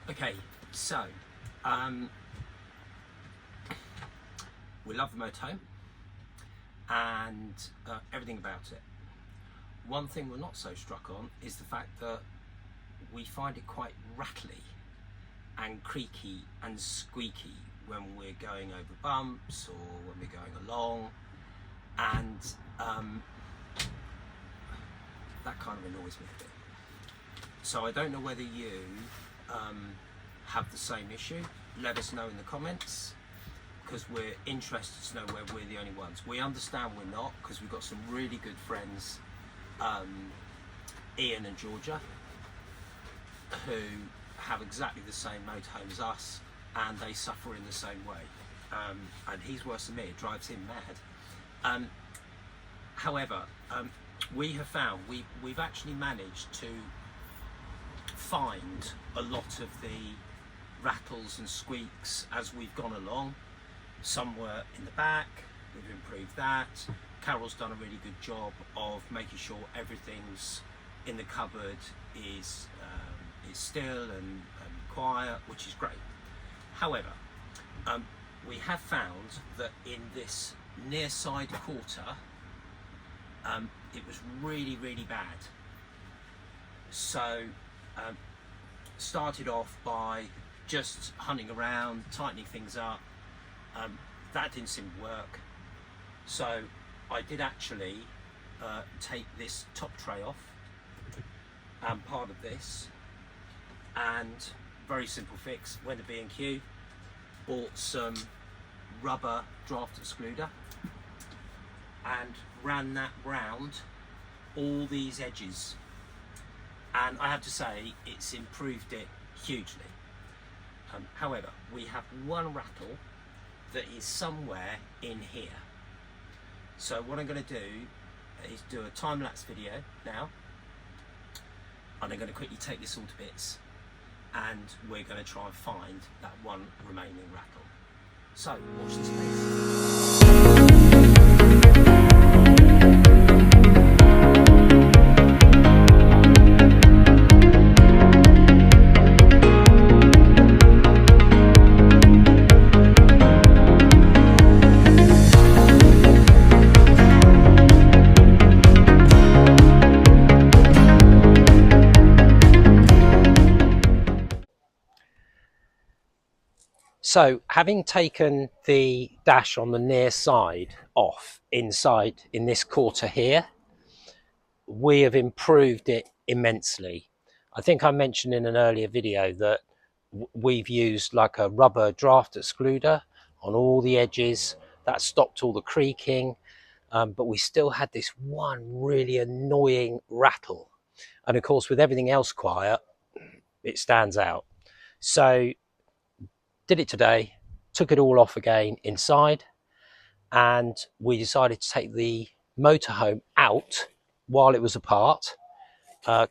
Okay, so we love the motorhome and everything about it. One thing we're not so struck on is the fact that we find it quite rattly and creaky and squeaky when we're going over bumps or when we're going along, and that kind of annoys me a bit. So I don't know whether you have the same issue. Let us know in the comments, because we're interested to know whether we're the only ones. We understand we're not, because we've got some really good friends, Ian and Georgia, who have exactly the same motorhome as us, and they suffer in the same way. And he's worse than me, it drives him mad. However, we have found we've actually managed to find a lot of the rattles and squeaks as we've gone along. Some were in the back, we've improved that. Carol's done a really good job of making sure everything's in the cupboard is still and quiet, which is great. However, we have found that in this near side quarter, it was really, really bad. So started off by just hunting around, tightening things up. That didn't seem to work. So I did actually take this top tray off and part of this, and very simple fix, went to B&Q, bought some rubber draft excluder and ran that round all these edges, and I have to say it's improved it hugely. However, we have one rattle that is somewhere in here. So what I'm going to do is do a time-lapse video now, and I'm going to quickly take this all to bits, and we're going to try and find that one remaining rattle. So watch this space. So having taken the dash on the near side off inside in this quarter here, we have improved it immensely. I think I mentioned in an earlier video that we've used like a rubber draft excluder on all the edges. That stopped all the creaking, but we still had this one really annoying rattle. And of course, with everything else quiet, it stands out. So did it today, took it all off again inside, and we decided to take the motorhome out while it was apart.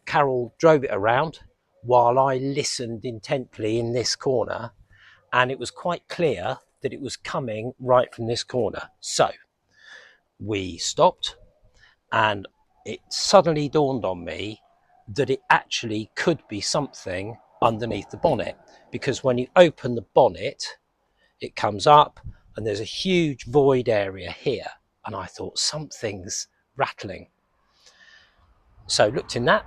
Carol drove it around while I listened intently in this corner, and it was quite clear that it was coming right from this corner. So we stopped, and it suddenly dawned on me that it actually could be something underneath the bonnet, because when you open the bonnet it comes up and there's a huge void area here, and I thought something's rattling. So looked in that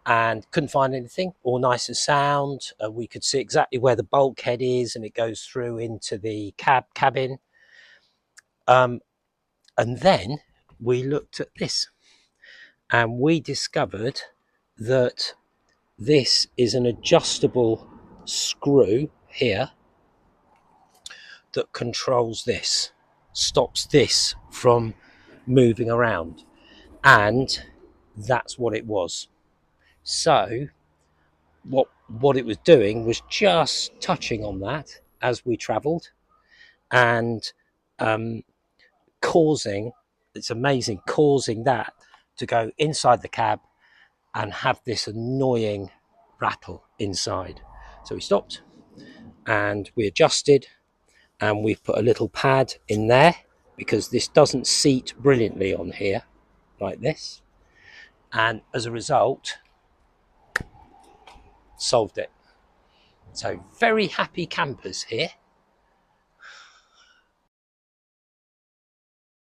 and couldn't find anything, all nice and sound. We could see exactly where the bulkhead is, and it goes through into the cabin. And then we looked at this, and we discovered that this is an adjustable screw here that controls this, stops this from moving around, and that's what it was. So what it was doing was just touching on that as we travelled, and causing, it's amazing, causing that to go inside the cab and have this annoying rattle inside. So we stopped and we adjusted, and we've put a little pad in there because this doesn't seat brilliantly on here like this, and as a result solved it. So very happy campers here.